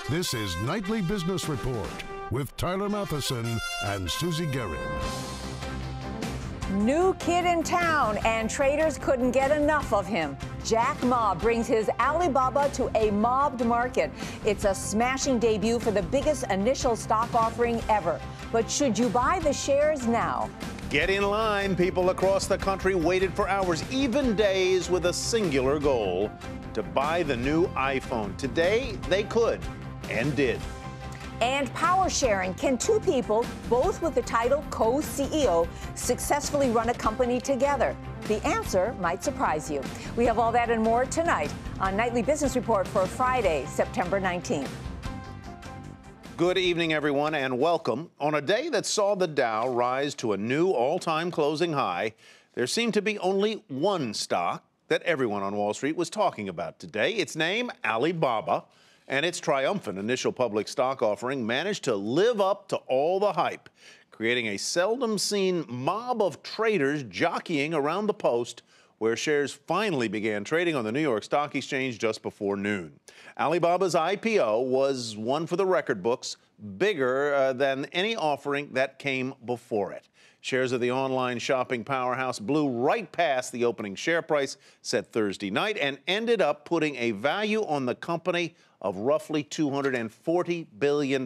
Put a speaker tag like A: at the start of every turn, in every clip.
A: This is Nightly Business Report with Tyler Matheson and Susie Guerin.
B: New kid in town, and traders couldn't get enough of him. Jack Ma brings his Alibaba to a mobbed market. It's a smashing debut for the biggest initial stock offering ever. But should you buy the shares now?
C: Get in line. People across the country waited for hours, even days, with a singular goal: to buy the new iPhone. Today, they could and did.
B: And power sharing. Can two people, both with the title co-CEO, successfully run a company together? The answer might surprise you. We have all that and more tonight on Nightly Business Report for Friday, September 19th.
C: Good evening, everyone, and welcome. On a day that saw the Dow rise to a new all-time closing high, there seemed to be only one stock that everyone on Wall Street was talking about today. Its name, Alibaba, and its triumphant initial public stock offering managed to live up to all the hype, creating a seldom-seen mob of traders jockeying around the post, where shares finally began trading on the New York Stock Exchange just before noon. Alibaba's IPO was one for the record books, bigger than any offering that came before it. Shares of the online shopping powerhouse blew right past the opening share price set Thursday night and ended up putting a value on the company of roughly $240 billion.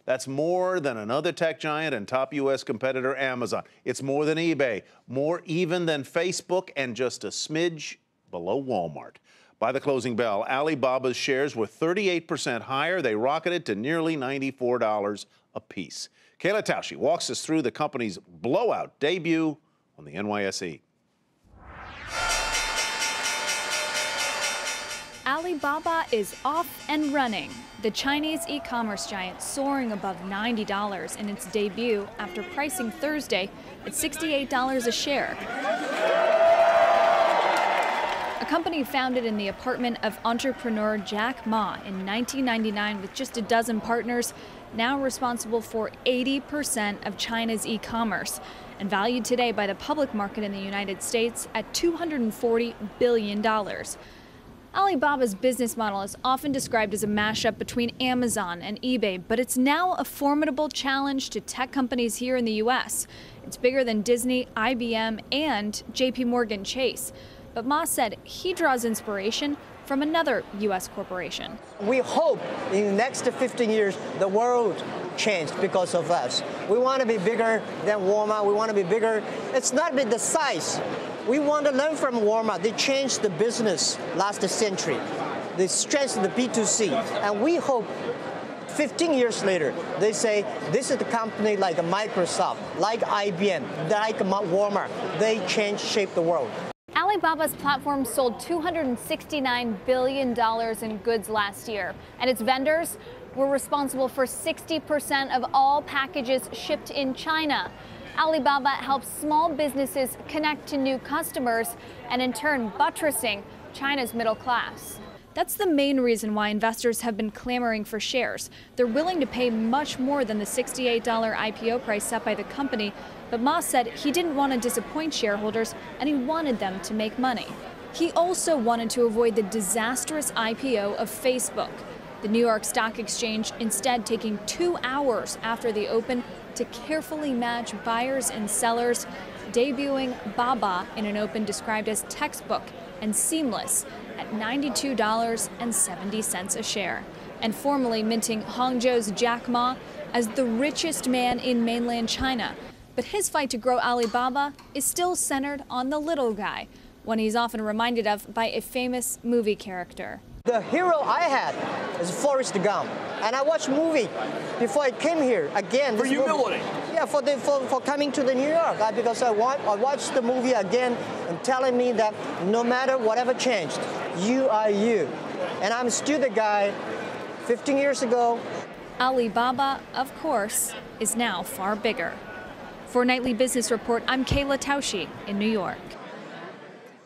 C: That's more than another tech giant and top U.S. competitor, Amazon. It's more than eBay, more even than Facebook, and just a smidge below Walmart. By the closing bell, Alibaba's shares were 38% higher. They rocketed to nearly $94 a piece. Kayla Tausche walks us through the company's blowout debut on the NYSE.
D: Alibaba is off and running. The Chinese e-commerce giant soaring above $90 in its debut after pricing Thursday at $68 a share. A company founded in the apartment of entrepreneur Jack Ma in 1999 with just a dozen partners, now responsible for 80% of China's e-commerce and valued today by the public market in the United States at $240 billion. Alibaba's business model is often described as a mashup between Amazon and eBay, but it's now a formidable challenge to tech companies here in the U.S. It's bigger than Disney, IBM, and JP Morgan Chase. But Ma said he draws inspiration from another U.S. corporation.
E: We hope in the next 15 years, the world changed because of us. We want to be bigger than Walmart. We want to be bigger. It's not with the size. We want to learn from Walmart. They changed the business last century. They strengthened the B2C. And we hope 15 years later, they say, this is the company like Microsoft, like IBM, like Walmart. They shape the world.
D: Alibaba's platform sold $269 billion in goods last year, and its vendors were responsible for 60% of all packages shipped in China. Alibaba helps small businesses connect to new customers and in turn buttressing China's middle class. That's the main reason why investors have been clamoring for shares. They're willing to pay much more than the $68 IPO price set by the company, but Ma said he didn't want to disappoint shareholders and he wanted them to make money. He also wanted to avoid the disastrous IPO of Facebook. The New York Stock Exchange instead taking 2 hours after the open to carefully match buyers and sellers, debuting Baba in an open described as textbook and seamless at $92.70 a share, and formally minting Hangzhou's Jack Ma as the richest man in mainland China. But his fight to grow Alibaba is still centered on the little guy, one he's often reminded of by a famous movie character.
E: The hero I had is Forrest Gump, and I watched movie before I came here again.
F: For humility.
E: Yeah, for coming to the New York, because I watched the movie again and telling me that no matter whatever changed, you are you, and I'm still the guy 15 years ago.
D: Alibaba, of course, is now far bigger. For Nightly Business Report, I'm Kayla Tausche in New York.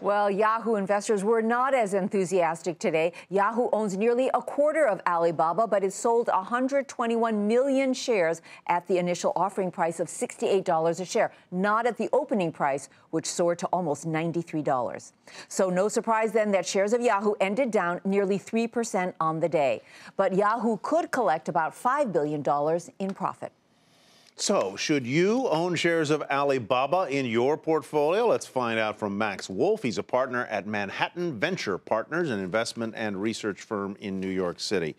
B: Well, Yahoo investors were not as enthusiastic today. Yahoo owns nearly a quarter of Alibaba, but it sold 121 million shares at the initial offering price of $68 a share, not at the opening price, which soared to almost $93. So no surprise then that shares of Yahoo ended down nearly 3% on the day. But Yahoo could collect about $5 billion in profit.
C: So, should you own shares of Alibaba in your portfolio? Let's find out from Max Wolf. He's a partner at Manhattan Venture Partners, an investment and research firm in New York City.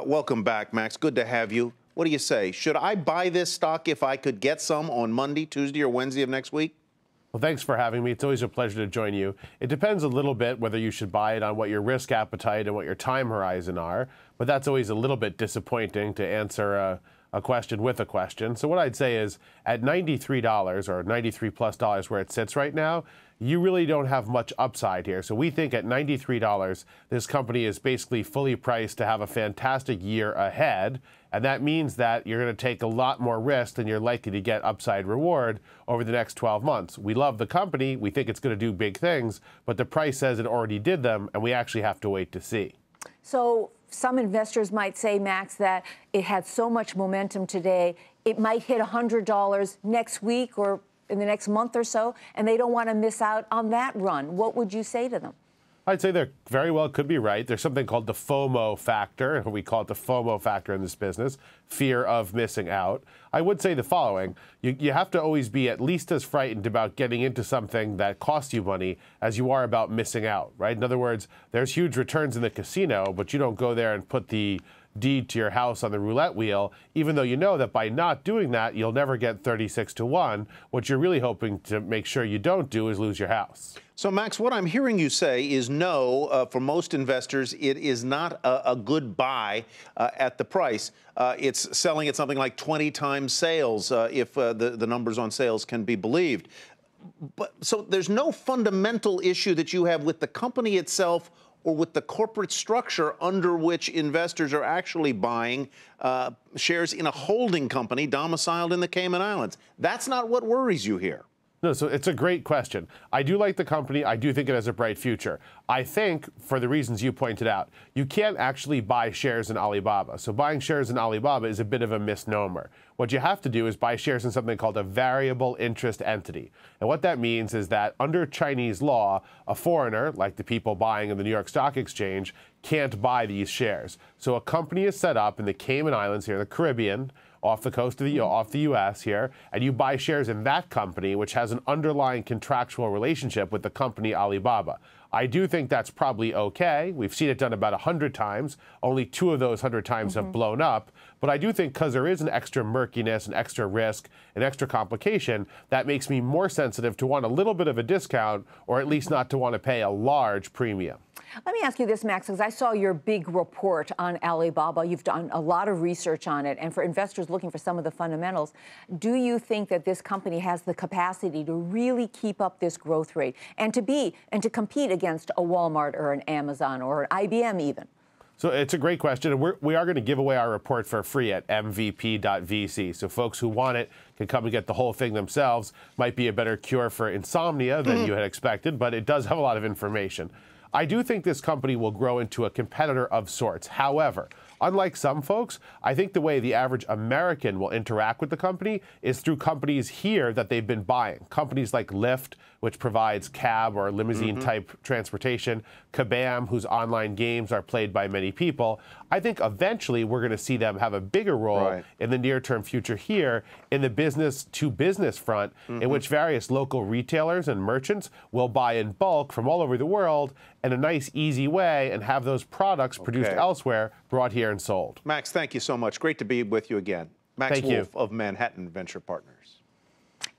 C: Welcome back, Max. Good to have you. What do you say? Should I buy this stock if I could get some on Monday, Tuesday, or Wednesday of next week?
F: Well, thanks for having me. It's always a pleasure to join you. It depends a little bit whether you should buy it on what your risk appetite and what your time horizon are, but that's always a little bit disappointing to answer a question with a question. So what I'd say is at $93 or $93 plus where it sits right now, you really don't have much upside here. So we think at $93, this company is basically fully priced to have a fantastic year ahead. And that means that you're going to take a lot more risk than you're likely to get upside reward over the next 12 months. We love the company. We think it's going to do big things, but the price says it already did them, and we actually have to wait to see.
B: So some investors might say, Max, that it had so much momentum today, it might hit $100 next week or in the next month or so, and they don't want to miss out on that run. What would you say to them?
F: I'd say they very well could be right. There's something called the FOMO factor. We call it the FOMO factor in this business, fear of missing out. I would say the following. You have to always be at least as frightened about getting into something that costs you money as you are about missing out, right? In other words, there's huge returns in the casino, but you don't go there and put the deed to your house on the roulette wheel, even though you know that by not doing that, you'll never get 36 to 1. What you're really hoping to make sure you don't do is lose your house.
C: So, Max, what I'm hearing you say is no, for most investors, it is not a good buy at the price. It's selling at something like 20 times sales, if the numbers on sales can be believed. But so there's no fundamental issue that you have with the company itself or with the corporate structure under which investors are actually buying shares in a holding company domiciled in the Cayman Islands. That's not what worries you here.
F: No, so it's a great question. I do like the company. I do think it has a bright future. I think, for the reasons you pointed out, you can't actually buy shares in Alibaba. So buying shares in Alibaba is a bit of a misnomer. What you have to do is buy shares in something called a variable interest entity. And what that means is that under Chinese law, a foreigner, like the people buying in the New York Stock Exchange, can't buy these shares. So a company is set up in the Cayman Islands here, the Caribbean, off the coast of off the U.S. here, and you buy shares in that company, which has an underlying contractual relationship with the company Alibaba. I do think that's probably okay. We've seen it done about 100 times. Only 2 of those 100 times have blown up. But I do think because there is an extra murkiness, an extra risk, an extra complication, that makes me more sensitive to want a little bit of a discount, or at least not to want to pay a large premium.
B: Let me ask you this, Max, because I saw your big report on Alibaba. You've done a lot of research on it. And for investors looking for some of the fundamentals, do you think that this company has the capacity to really keep up this growth rate and to compete against a Walmart or an Amazon or an IBM even?
F: So it's a great question, and we are going to give away our report for free at mvp.vc. So folks who want it can come and get the whole thing themselves. Might be a better cure for insomnia than you had expected, but it does have a lot of information. I do think this company will grow into a competitor of sorts. However, unlike some folks, I think the way the average American will interact with the company is through companies here that they've been buying. Companies like Lyft, which provides cab or limousine-type transportation, Kabam, whose online games are played by many people. I think eventually we're going to see them have a bigger role in the near-term future here in the business-to-business front, in which various local retailers and merchants will buy in bulk from all over the world in a nice, easy way and have those products produced elsewhere brought here and sold.
C: Max, thank you so much. Great to be with you again. Max Wolf of Manhattan Venture Partners.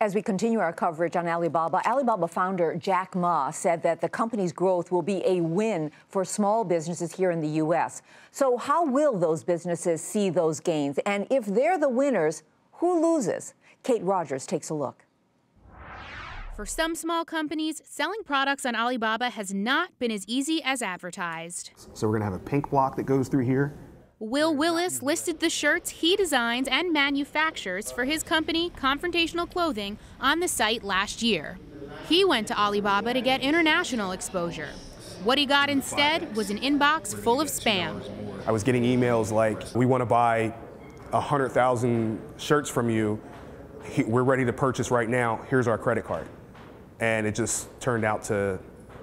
B: As we continue our coverage on Alibaba, Alibaba founder Jack Ma said that the company's growth will be a win for small businesses here in the U.S. So how will those businesses see those gains? And if they're the winners, who loses? Kate Rogers takes a look.
G: For some small companies, selling products on Alibaba has not been as easy as advertised.
H: So we're going to have a pink block that goes through here.
G: Will Willis listed the shirts he designs and manufactures for his company, Confrontational Clothing, on the site last year. He went to Alibaba to get international exposure. What he got instead was an inbox full of spam.
H: I was getting emails like, we want to buy 100,000 shirts from you. We're ready to purchase right now. Here's our credit card. And it just turned out to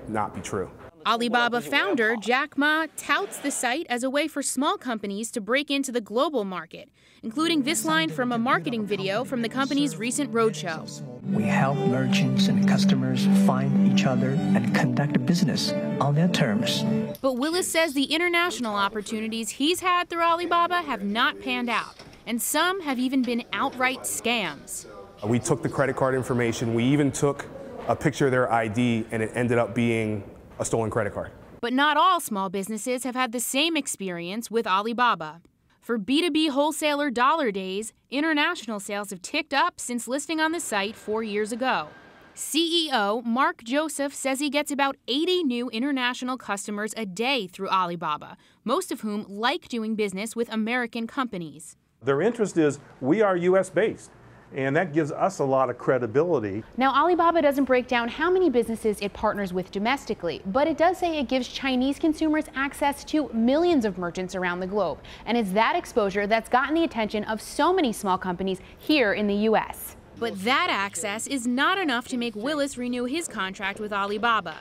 H: not be true.
G: Alibaba founder Jack Ma touts the site as a way for small companies to break into the global market, including this line from a marketing video from the company's recent roadshow.
I: We help merchants and customers find each other and conduct business on their terms.
G: But Willis says the international opportunities he's had through Alibaba have not panned out, and some have even been outright scams.
H: We took the credit card information. We even took a picture of their ID, and it ended up being a stolen credit card.
G: But not all small businesses have had the same experience with Alibaba. For B2B wholesaler Dollar Days, international sales have ticked up since listing on the site 4 years ago. CEO Mark Joseph says he gets about 80 new international customers a day through Alibaba, most of whom like doing business with American companies.
J: Their interest is we are U.S. based. And that gives us a lot of credibility.
K: Now, Alibaba doesn't break down how many businesses it partners with domestically, but it does say it gives Chinese consumers access to millions of merchants around the globe. And it's that exposure that's gotten the attention of so many small companies here in the U.S.
G: But that access is not enough to make Willis renew his contract with Alibaba.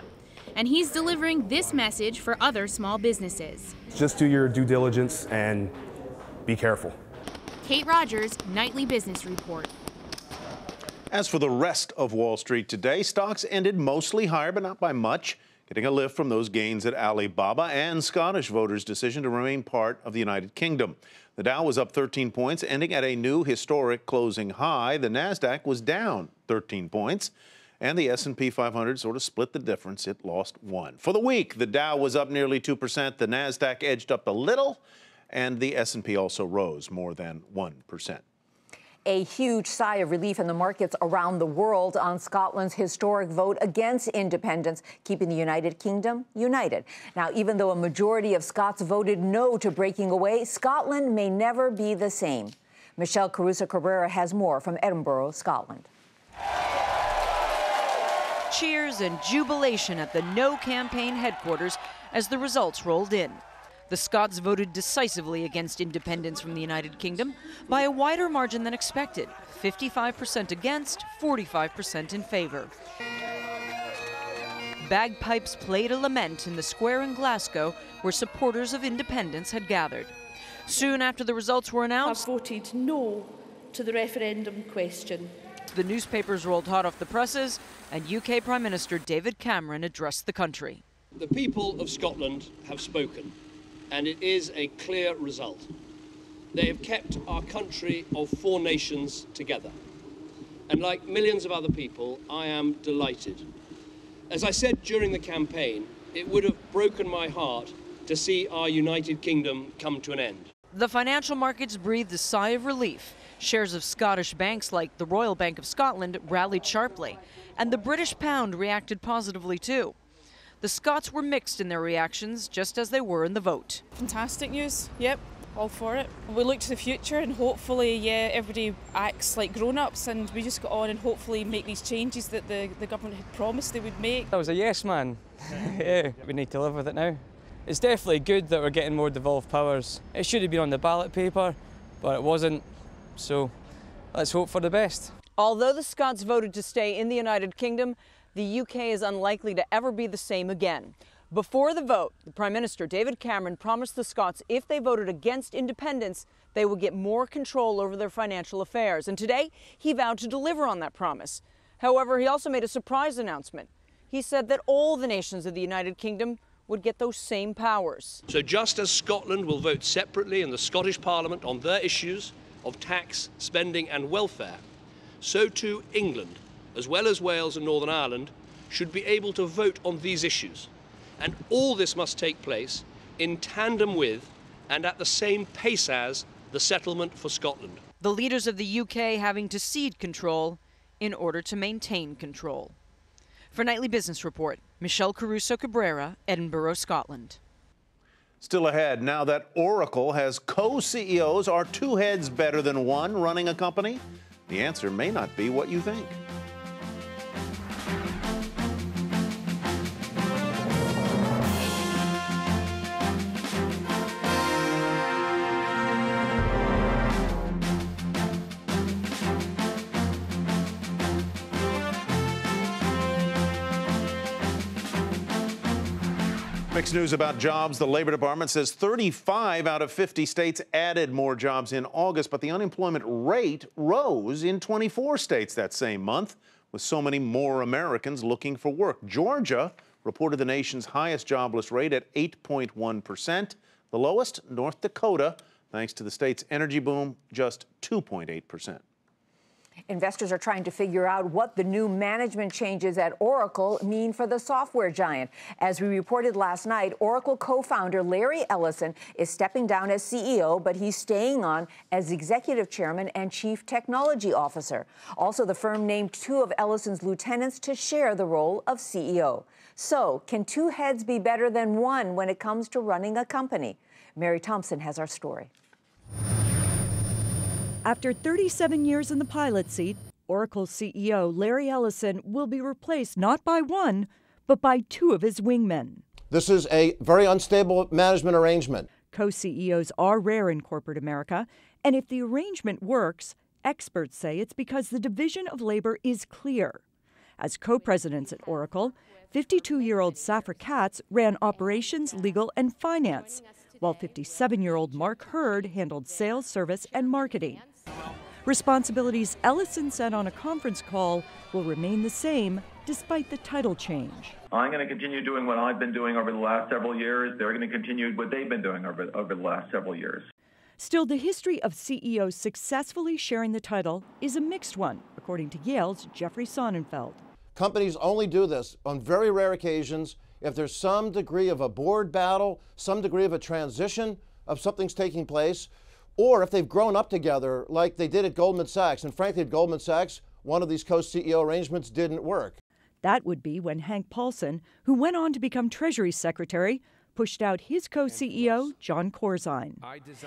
G: And he's delivering this message for other small businesses.
H: Just do your due diligence and be careful.
G: Kate Rogers, Nightly Business Report.
C: As for the rest of Wall Street today, stocks ended mostly higher, but not by much, getting a lift from those gains at Alibaba and Scottish voters' decision to remain part of the United Kingdom. The Dow was up 13 points, ending at a new historic closing high. The Nasdaq was down 13 points, and the S&P 500 sort of split the difference. It lost 1. For the week, the Dow was up nearly 2%, the Nasdaq edged up a little, and the S&P also rose more than 1%.
B: A huge sigh of relief in the markets around the world on Scotland's historic vote against independence, keeping the United Kingdom united. Now, even though a majority of Scots voted no to breaking away, Scotland may never be the same. Michelle Caruso-Cabrera has more from Edinburgh, Scotland.
L: Cheers and jubilation at the No campaign headquarters as the results rolled in. The Scots voted decisively against independence from the United Kingdom by a wider margin than expected, 55% against, 45% in favor. Bagpipes played a lament in the square in Glasgow where supporters of independence had gathered. Soon after the results were announced,
M: have voted no to the referendum question.
L: The newspapers rolled hot off the presses and UK Prime Minister David Cameron addressed the country.
N: The people of Scotland have spoken. And it is a clear result. They have kept our country of 4 nations together. And like millions of other people, I am delighted. As I said during the campaign, it would have broken my heart to see our United Kingdom come to an end.
L: The financial markets breathed a sigh of relief. Shares of Scottish banks like the Royal Bank of Scotland rallied sharply, and the British pound reacted positively too. The Scots were mixed in their reactions, just as they were in the vote.
O: Fantastic news. Yep, all for it. We look to the future and hopefully, yeah, everybody acts like grown-ups and we just go on and hopefully make these changes that the government had promised they would make.
P: I was a yes man. Yeah, we need to live with it now. It's definitely good that we're getting more devolved powers. It should have been on the ballot paper, but it wasn't. So let's hope for the best.
L: Although the Scots voted to stay in the United Kingdom, the UK is unlikely to ever be the same again. Before the vote, the Prime Minister, David Cameron, promised the Scots if they voted against independence, they would get more control over their financial affairs. And today, he vowed to deliver on that promise. However, he also made a surprise announcement. He said that all the nations of the United Kingdom would get those same powers.
N: So just as Scotland will vote separately in the Scottish Parliament on their issues of tax, spending and welfare, so too England, as well as Wales and Northern Ireland, should be able to vote on these issues. And all this must take place in tandem with and at the same pace as the settlement for Scotland.
L: The leaders of the UK having to cede control in order to maintain control. For Nightly Business Report, Michelle Caruso-Cabrera, Edinburgh, Scotland.
C: Still ahead, now that Oracle has co-CEOs, are 2 heads better than 1 running a company? The answer may not be what you think. Mixed news about jobs. The Labor Department says 35 out of 50 states added more jobs in August, but the unemployment rate rose in 24 states that same month, with so many more Americans looking for work. Georgia reported the nation's highest jobless rate at 8.1%. The lowest, North Dakota, thanks to the state's energy boom, just 2.8%.
B: Investors are trying to figure out what the new management changes at Oracle mean for the software giant. As we reported last night, Oracle co-founder Larry Ellison is stepping down as CEO, but he's staying on as executive chairman and chief technology officer. Also, the firm named two of Ellison's lieutenants to share the role of CEO. So, can two heads be better than one when it comes to running a company? Mary Thompson has our story.
Q: After 37 years in the pilot seat, Oracle CEO Larry Ellison will be replaced not by one, but by two of his wingmen.
R: This is a very unstable management arrangement.
Q: Co-CEOs are rare in corporate America, and if the arrangement works, experts say it's because the division of labor is clear. As co-presidents at Oracle, 52-year-old Safra Katz ran operations, legal, and finance, while 57-year-old Mark Hurd handled sales, service, and marketing. Responsibilities Ellison said on a conference call will remain the same despite the title change.
S: I'm going to continue doing what I've been doing over the last several years. They're going to continue what they've been doing over the last several years.
Q: Still, the history of CEOs successfully sharing the title is a mixed one, according to Yale's Jeffrey Sonnenfeld.
R: Companies only do this on very rare occasions if there's some degree of a board battle, some degree of a transition of something's taking place, or if they've grown up together like they did at Goldman Sachs. And frankly, at Goldman Sachs, one of these co-CEO arrangements didn't work.
Q: That would be when Hank Paulson, who went on to become Treasury Secretary, pushed out his co-CEO, John Corzine.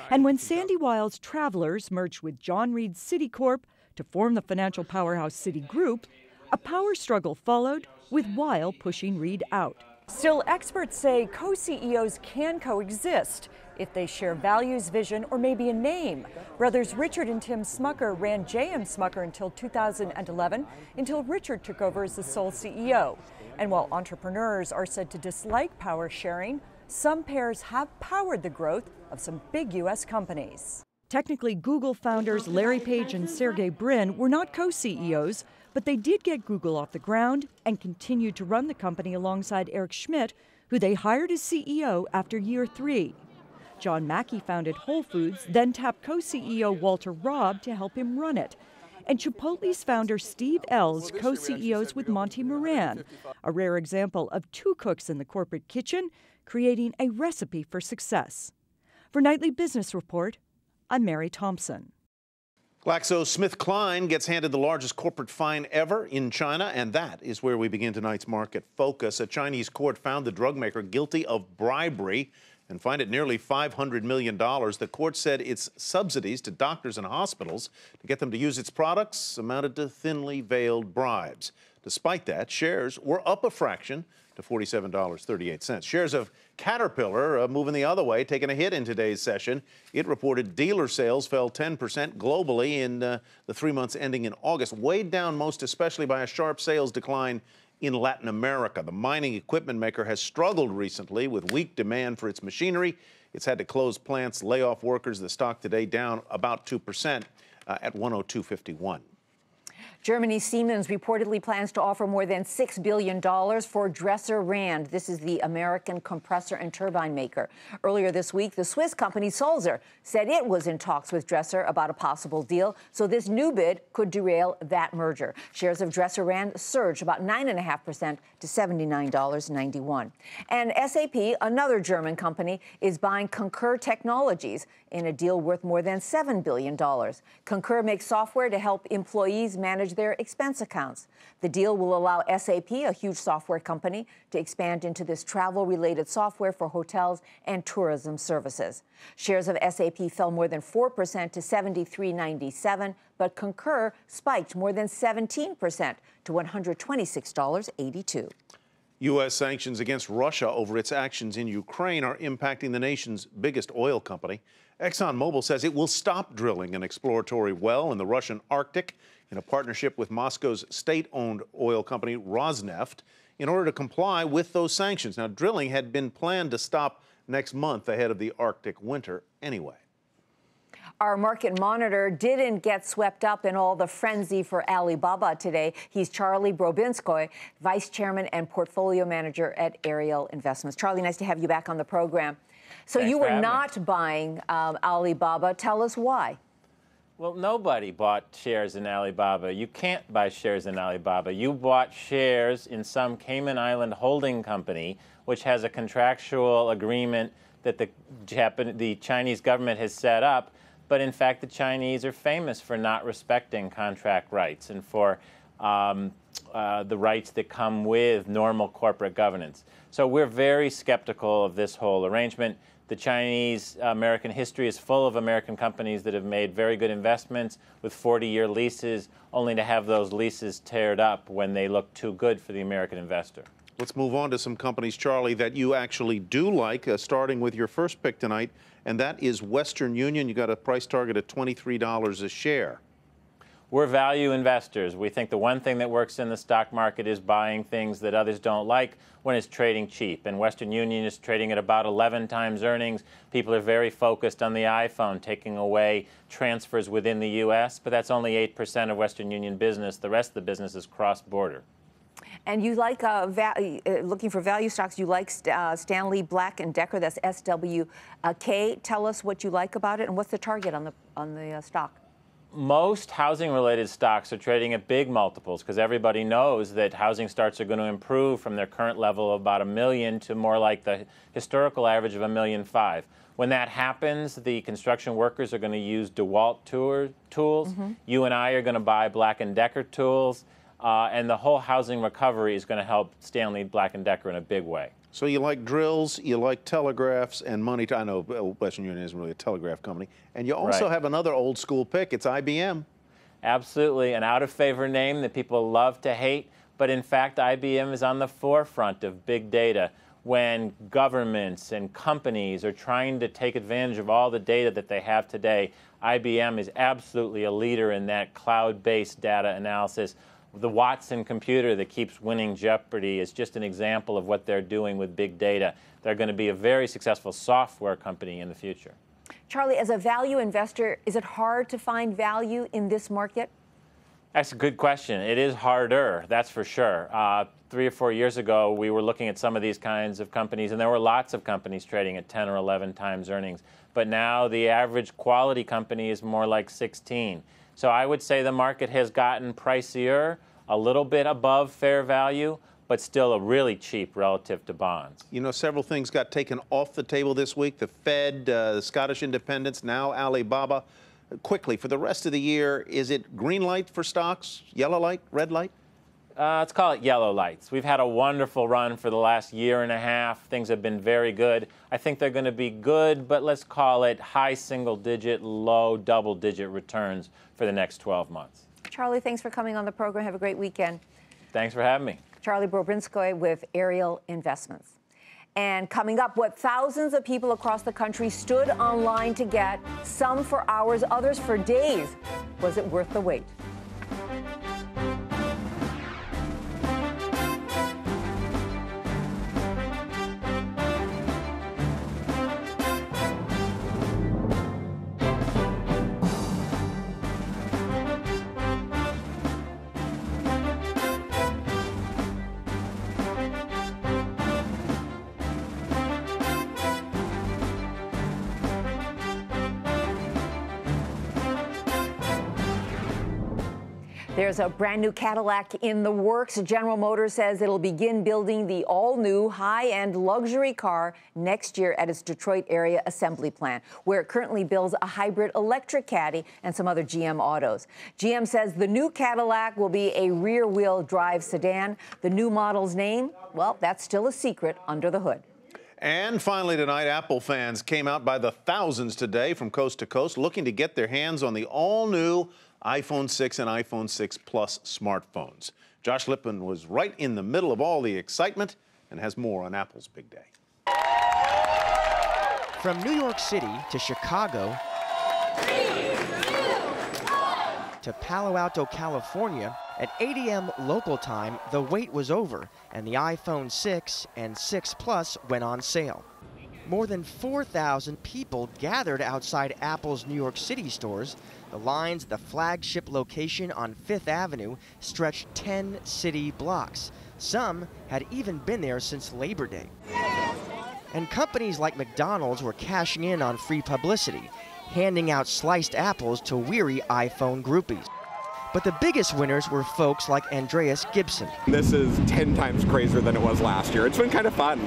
Q: And when Sandy Weil's Travelers merged with John Reed's Citicorp to form the financial powerhouse Citigroup, a power struggle followed, with Weil pushing Reed out. Still, experts say co-CEOs can coexist if they share values, vision, or maybe a name. Brothers Richard and Tim Smucker ran J.M. Smucker until 2011, until Richard took over as the sole CEO. And while entrepreneurs are said to dislike power sharing, some pairs have powered the growth of some big U.S. companies. Technically, Google founders Larry Page and Sergey Brin were not co-CEOs, but they did get Google off the ground and continued to run the company alongside Eric Schmidt, who they hired as CEO after year 3. John Mackey founded Whole Foods, then tapped co-CEO Walter Robb to help him run it. And Chipotle's founder Steve Ells co-CEOs with Monty Moran, a rare example of two cooks in the corporate kitchen creating a recipe for success. For Nightly Business Report, I'm Mary Thompson.
C: GlaxoSmithKline gets handed the largest corporate fine ever in China, and that is where we begin tonight's market focus. A Chinese court found the drug maker guilty of bribery and fined it nearly $500 million. The court said its subsidies to doctors and hospitals to get them to use its products amounted to thinly veiled bribes. Despite that, shares were up a fraction to $47.38. Shares of Caterpillar moving the other way, taking a hit in today's session. It reported dealer sales fell 10% globally in the 3 months ending in August, weighed down most especially by a sharp sales decline in Latin America. The mining equipment maker has struggled recently with weak demand for its machinery. It's had to close plants, lay off workers. The stock today down about 2% at 102.51.
B: Germany's Siemens reportedly plans to offer more than $6 billion for Dresser Rand. This is the American compressor and turbine maker. Earlier this week, the Swiss company Sulzer said it was in talks with Dresser about a possible deal, so this new bid could derail that merger. Shares of Dresser Rand surged about 9.5% to $79.91. And SAP, another German company, is buying Concur Technologies in a deal worth more than $7 billion. Concur makes software to help employees manage their expense accounts. The deal will allow SAP, a huge software company, to expand into this travel-related software for hotels and tourism services. Shares of SAP fell more than 4% to $73.97, but Concur spiked more than 17% to $126.82.
C: U.S. sanctions against Russia over its actions in Ukraine are impacting the nation's biggest oil company. ExxonMobil says it will stop drilling an exploratory well in the Russian Arctic in a partnership with Moscow's state-owned oil company Rosneft. in order to comply with those sanctions. Now, drilling had been planned to stop next month ahead of the Arctic winter anyway.
B: Our market monitor didn't get swept up in all the frenzy for Alibaba today. He's Charlie Brobinskoy, Vice Chairman and Portfolio Manager at Ariel Investments. Charlie, nice to have you back on the program. So you were not buying Alibaba. Tell us why.
T: Well, nobody bought shares in Alibaba. You can't buy shares in Alibaba. You bought shares in some Cayman Island holding company, which has a contractual agreement that the Chinese government has set up. But in fact, the Chinese are famous for not respecting contract rights and for the rights that come with normal corporate governance. So we're very skeptical of this whole arrangement. The Chinese-American history is full of American companies that have made very good investments with 40-year leases, only to have those leases teared up when they look too good for the American investor.
C: Let's move on to some companies, Charlie, that you actually do like, starting with your first pick tonight, and that is Western Union. You got a price target at $23 a share.
T: We're value investors. We think the one thing that works in the stock market is buying things that others don't like when it's trading cheap. And Western Union is trading at about 11 times earnings. People are very focused on the iPhone, taking away transfers within the U.S., but that's only 8% of Western Union business. The rest of the business is cross-border.
B: And you like looking for value stocks. You like Stanley Black & Decker. That's SWK. Tell us what you like about it and what's the target on the stock.
T: Most housing-related stocks are trading at big multiples because everybody knows that housing starts are going to improve from their current level of about 1 million to more like the historical average of 1.5 million. When that happens, the construction workers are going to use DeWalt tools. Mm-hmm. You and I are going to buy Black & Decker tools. And the whole housing recovery is going to help Stanley Black & Decker in a big way.
C: So you like drills, you like telegraphs, and money. I know Western Union isn't really a telegraph company. And you also have another old school pick. It's IBM.
T: Absolutely. An out-of-favor name that people love to hate. But in fact, IBM is on the forefront of big data. When governments and companies are trying to take advantage of all the data that they have today, IBM is absolutely a leader in that cloud-based data analysis. The Watson computer that keeps winning Jeopardy is just an example of what they're doing with big data. They're going to be a very successful software company in the future.
B: Charlie, as a value investor, is it hard to find value in this market?
T: That's a good question. It is harder, that's for sure. 3 or 4 years ago, we were looking at some of these kinds of companies, and there were lots of companies trading at 10 or 11 times earnings. But now the average quality company is more like 16. So I would say the market has gotten pricier, a little bit above fair value, but still a really cheap relative to bonds.
C: You know, several things got taken off the table this week. The Fed, the Scottish independents, now Alibaba. Quickly, for the rest of the year, is it green light for stocks, yellow light, red light?
T: Let's call it yellow lights. We've had a wonderful run for the last year and a half. Things have been very good. I think they're going to be good, but let's call it high single-digit, low double-digit returns for the next 12 months.
B: Charlie, thanks for coming on the program. Have a great weekend.
T: Thanks for having me.
B: Charlie Brobinskoy with Ariel Investments. And coming up, what thousands of people across the country stood online to get, some for hours, others for days. Was it worth the wait? There's a brand new Cadillac in the works. General Motors says it'll begin building the all-new high-end luxury car next year at its Detroit area assembly plant, where it currently builds a hybrid electric Caddy and some other GM autos. GM says the new Cadillac will be a rear-wheel drive sedan. The new model's name, well, that's still a secret under the hood.
C: And finally tonight, Apple fans came out by the thousands today from coast to coast looking to get their hands on the all-new iPhone 6 and iPhone 6 Plus smartphones. Josh Lippman was right in the middle of all the excitement and has more on Apple's big day.
U: From New York City to Chicago to Palo Alto, California, At 8 a.m. local time, the wait was over, and the iPhone 6 and 6 Plus went on sale. More than 4,000 people gathered outside Apple's New York City stores. The lines at the flagship location on 5th Avenue stretched 10 city blocks. Some had even been there since Labor Day. And companies like McDonald's were cashing in on free publicity, handing out sliced apples to weary iPhone groupies. But the biggest winners were folks like Andreas Gibson.
A: This is 10 times crazier than it was last year. It's been kind of fun.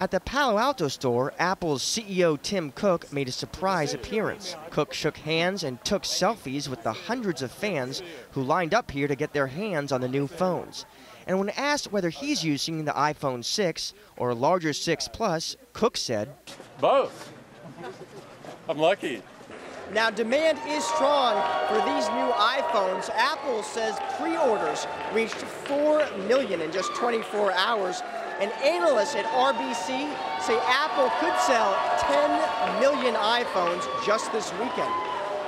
U: At the Palo Alto store, Apple's CEO Tim Cook made a surprise appearance. Cook shook hands and took selfies with the hundreds of fans who lined up here to get their hands on the new phones. And when asked whether he's using the iPhone 6 or a larger 6 Plus, Cook said,
V: "Both. I'm lucky."
E: Now, demand is strong for these new iPhones. Apple says pre-orders reached 4 million in just 24 hours. And analysts at RBC say Apple could sell 10 million iPhones just this weekend.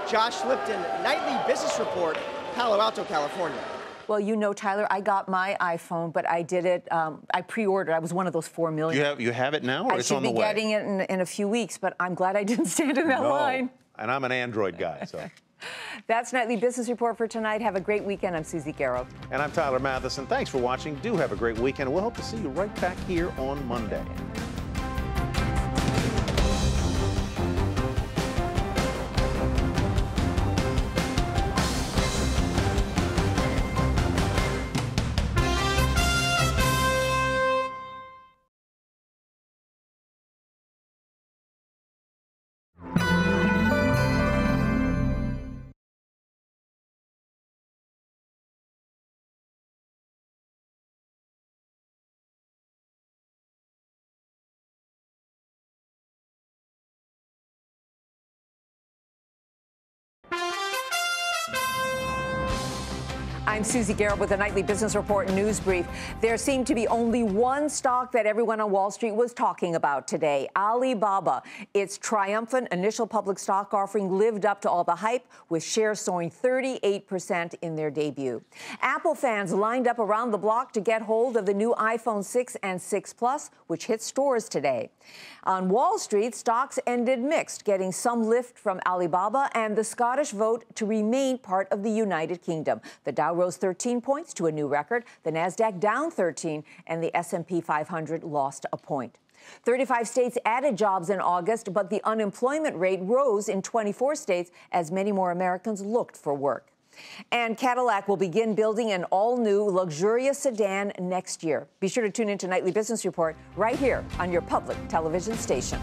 E: Josh Lipton, Nightly Business Report, Palo Alto, California.
B: Well, you know, Tyler, I got my iPhone, but I did it, I pre-ordered. I was one of those 4 million.
C: You have it now, or it's on the way?
B: I should be getting it in a few weeks, but I'm glad I didn't stand in that line.
C: And I'm an Android guy, so.
B: That's Nightly Business Report for tonight. Have a great weekend. I'm Susie Garrow.
C: And I'm Tyler Mathison. Thanks for watching. Do have a great weekend. We'll hope to see you right back here on Monday.
B: I'm Susie Garrow with the Nightly Business Report News Brief. There seemed to be only one stock that everyone on Wall Street was talking about today, Alibaba. Its triumphant initial public stock offering lived up to all the hype, with shares soaring 38% in their debut. Apple fans lined up around the block to get hold of the new iPhone 6 and 6 Plus, which hit stores today. On Wall Street, stocks ended mixed, getting some lift from Alibaba and the Scottish vote to remain part of the United Kingdom. The Dow rose 13 points to a new record, the Nasdaq down 13, and the S&P 500 lost a point. 35 states added jobs in August, but the unemployment rate rose in 24 states as many more Americans looked for work. And Cadillac will begin building an all-new luxurious sedan next year. Be sure to tune in to Nightly Business Report right here on your public television station.